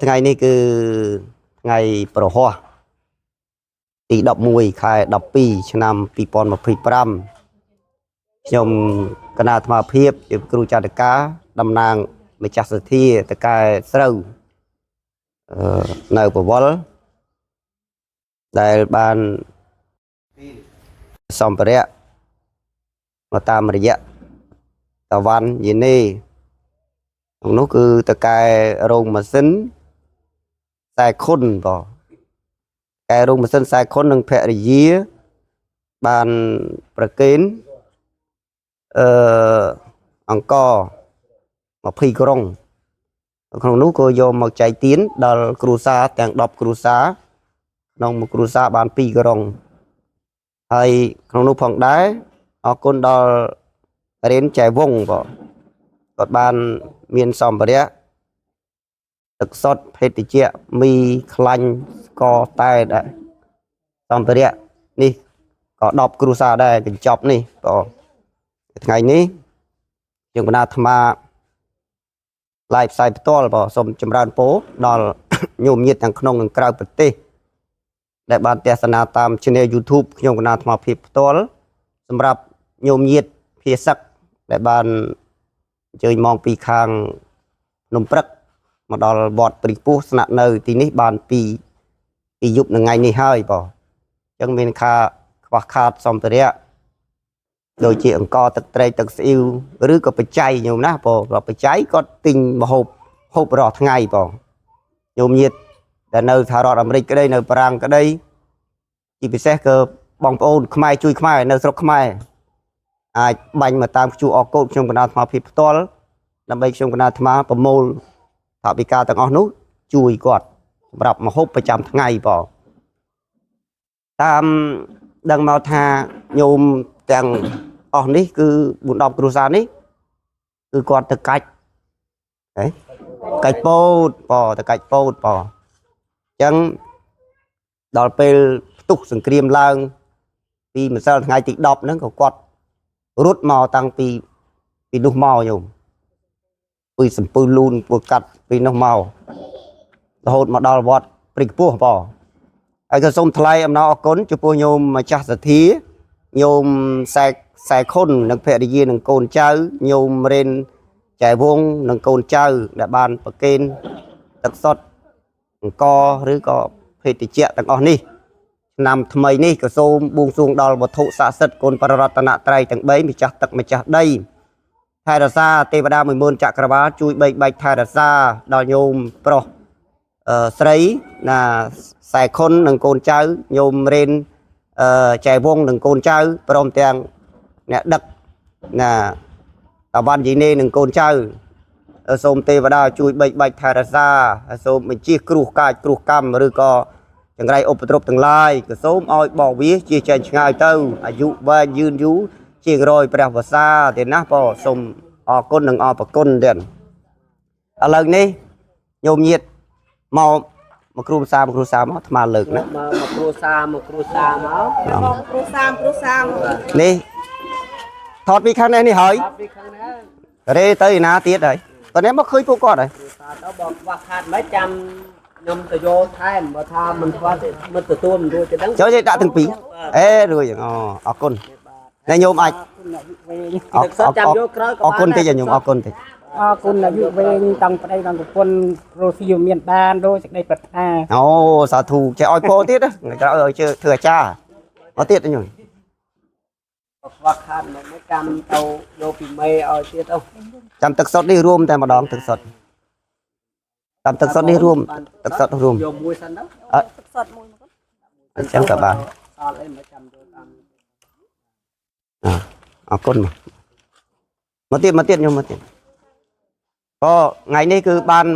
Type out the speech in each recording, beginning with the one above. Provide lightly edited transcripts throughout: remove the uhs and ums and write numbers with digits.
ថ្ងៃនេះគឺថ្ងៃប្រហ័សទី11ខែ12ឆ្នាំ2025ខ្ញុំគណៈអាត្មាភាពជាគ្រូចតកាតំណាងម្ចាស់សទ្ធាតកែស្រូវនៅប្រវល់ដែលបានសម្ភារៈមកតាមរយៈតាវ៉ាន់យេនេក្នុងនោះគឺតកែរោងម៉ាស៊ីនខ្សែខុនបងកែរោងម៉ាស៊ីនខ្សែខុននិងភរិយាបានប្រកេនអង្គ20ក្រុងក្នុងនោះក៏យកមកចែកទានដល់គ្រួសារទាំង10គ្រួសារក្នុងមួយគ្រួសារបាន2ក្រុងហើយក្នុងនោះផងដែរអរគុណដល់រៀនចែវងបងគាត់បានមានសម្ភារៈទឹកសុទ្ធភេទជ្ជៈមីខ្លាញ់ស្ករតែដែរសម្ភារៈនេះក៏10គ្រួសារដែរកញ្ចប់នេះបងថ្ងៃនេះយើងបណ្ដាអាត្មាឡាយផ្សាយផ្ទាល់បងសូមចម្រើនពរដល់ញោមញាតិទាំងក្នុងនិងក្រៅប្រទេសដែលបានទស្សនាតាម Channel YouTube ខ្ញុំបណ្ដាអាត្មាភាពផ្ទាល់សម្រាប់ញោមញាតិភាសឹកដែលបានអញ្ជើញមកពីខាងភ្នំព្រឹកមកដល់វត្តព្រៃពោះស្នាក់នៅទីនេះបានពីយប់ថ្ងៃនេះហើយបងអញ្ចឹងមានខ្វះខាតសម្ភារៈដូចជាអង្ករទឹកត្រីទឹកស្អ៊ីវឬក៏បច្ច័យញោមណាបងក៏បច្ច័យគាត់ទិញមកហូបរាល់ថ្ងៃបងញោមញាតិដែលនៅសហរដ្ឋអាមេរិកក្តីនៅប្រាំងក្តីជាពិសេសគឺបងប្អូនខ្មែរជួយខ្មែរនៅស្រុកខ្មែរអាចបាញ់មកតាមជួអកូដខ្ញុំគណៈអាត្មាភាពផ្ទាល់ដើម្បីខ្ញុំគណៈអាត្មាប្រមូលថវិកាទាំងអស់នោះជួយគាត់សម្រាប់មហូបប្រចាំថ្ងៃបងតាមដឹងមកថាញោមទាំងអស់នេះគឺ4-10គ្រួសារនេះគឺគាត់ទៅកាច់ពោតបងទៅកាច់ពោតបងអញ្ចឹងដល់ពេលផ្ទុះសង្គ្រាមឡើងពីម្សិលថ្ងៃទី10ហ្នឹងក៏គាត់រត់មកតាំងពីនោះមកញោមពីសំពៅលូនពួកកាត់ពីនោះមករហូតមកដល់វត្តព្រៃពោះបងហើយក៏សូមថ្លែងអំណរអគុណចំពោះញោមម្ចាស់សទ្ធាញោមខ្សែខុននិងភរិយានិងកូនចៅញោមរិនចែវងនិងកូនចៅដែលបានប្រគេនទឹកសុទ្ធអង្គឬក៏ភេទជ្ជៈទាំងអស់នេះឆ្នាំថ្មីនេះក៏សូមបួងសួងដល់វត្ថុស័ក្តិសិទ្ធិគុណបររតនត្រ័យទាំង3ម្ចាស់ទឹកម្ចាស់ដីថែរក្សាទេវតា10000ចក្រវាលជួយបែកបាច់ថែរក្សាដល់ញោមប្រុសស្រីណាខ្សែខុននិងកូនចៅញោមរិនចែវងនិងកូនចៅព្រមទាំងអ្នកដឹកណាតាវ៉ាន់យីនេនិងកូនចៅសូមទេវតាជួយបែកបាច់ថែរក្សាសូមបញ្ជៀសគ្រោះកាចគ្រោះកម្មឬក៏ចង្រៃឧបទ្រពទាំងឡាយក៏សូមឲ្យបោវាជាចែងឆ្ងាយទៅអាយុវែងយឺនយូរជាង100ព្រះវស្សាទៀតណាបងសូមអរគុណនិងអរប្រគុណទៀតឥឡូវនេះញោមញាតិមកគ្រួសារមកអាត្មាលើកណាមកគ្រួសារមកគ្រួសារនេះថតពីខាងនេះហើយរេទៅឯណាទៀតហើយតើនេះមកឃើញពួកគាត់ហើយទៅបើខ្វះខាតមិនចាំខ្ញុំទៅយកថែមបើថាមិនខ្វះទេមិនទទួលមិនរួចទេដឹងចូលយកដាក់ទាំងពីររួចអរគុណតែញោមអាចចាំយកក្រោយក៏បានអរគុណតិចញោមអរគុណតិចអរគុណអាយុវែងតាំងប្តីតាំងប្រពន្ធរស់ស៊ីមានបានដូចសេចក្តីប្រាថ្នាសាធុចេះឲ្យពោទៀតណាក្រោយឲ្យធ្វើអាចារ្យមកទៀតញោមខ្វះខាតមិនចាំទៅយកពីមេឲ្យទៀតទៅចាំទឹកសុទ្ធនេះរួមតែម្ដងទឹកសុទ្ធតាមទឹកសុទ្ធនេះរួមទឹកសុទ្ធរួមយកមួយសិនទៅទឹកសុទ្ធមួយមកអញ្ចឹងក៏បានអត់អីមិនចាំយកតាមអរគុណមកទៀតញោមមកទៀតក៏ថ្ងៃនេះគឺបាន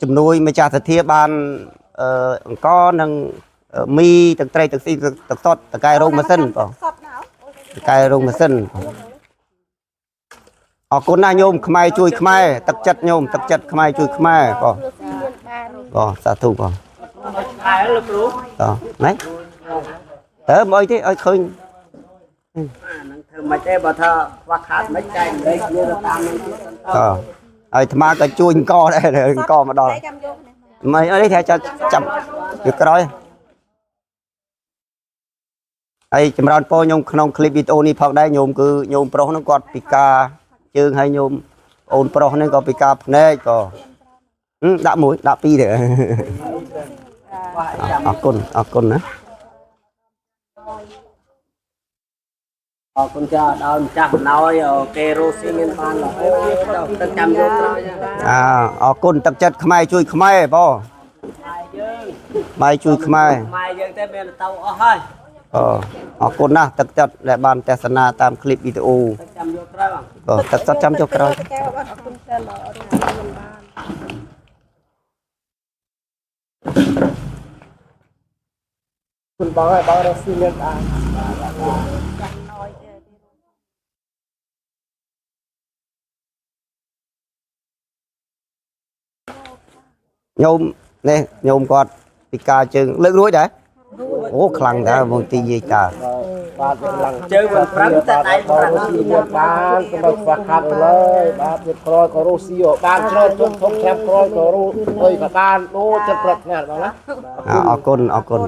ជំនួយម្ចាស់សទ្ធាបានអង្គនិងមីទឹកត្រីទឹកស៊ីទឹកសុទ្ធតកែរោងម៉ាស៊ីនបងតកែរោងម៉ាស៊ីនអរគុណណាញោមខ្មែរជួយខ្មែរទឹកចិត្តញោមទឹកចិត្តខ្មែរជួយខ្មែរបងសាធុបងខ្មែរលោកគ្រូណែទៅមើលទេឲ្យឃើញហ្នឹងធ្វើមិនទេបើថាខ្វះខាតមិនចែកលេខយកតាមនឹងទៀតហើយអាត្មាក៏ជួយអង្គដែរអង្គមកដល់ចាំយក mày ở đây theo cho chậm việc rồi ấy chấm ran po nhung không clip video này phật đây nhung cứ nhung pro nó quạt pika chương hay nhung ôn pro nên có pika này có đã mũi đã pi để ở côn nữa con cha đau chắc nói kerosene ban là đâu tất trăm rồi ở côn tập chất khmai chui khmai po mai chui khmai mai dương tới bên tàu hơi អរគុណណាស់ទឹកចិត្តដែលបានទស្សនាតាមคลิปវីដេអូចាំយកត្រូវ ទឹកចិត្តចាំចុះក្រោយ អរគុណច្រើនអរគុណមិនបានคุณบอกให้บอกเราซีเรียสอ่ะ ញោមនេះញោមគាត់ពីការជើងលើករួចដែរអូខ្លាំងដែរមកទីយាយតា បាទខ្លាំងជើងមិនប្រាំតែដៃប្រាំស៊ីរៀនបានក៏មិនខ្វះខាតឡើយបាទទៀតក្រោយក៏រស់ស៊ីបានច្រើនជុំធំឆ្នាំក្រោយក៏រស់អើយក៏បានដូចចិត្តប្រាថ្នាបងណាអរគុណ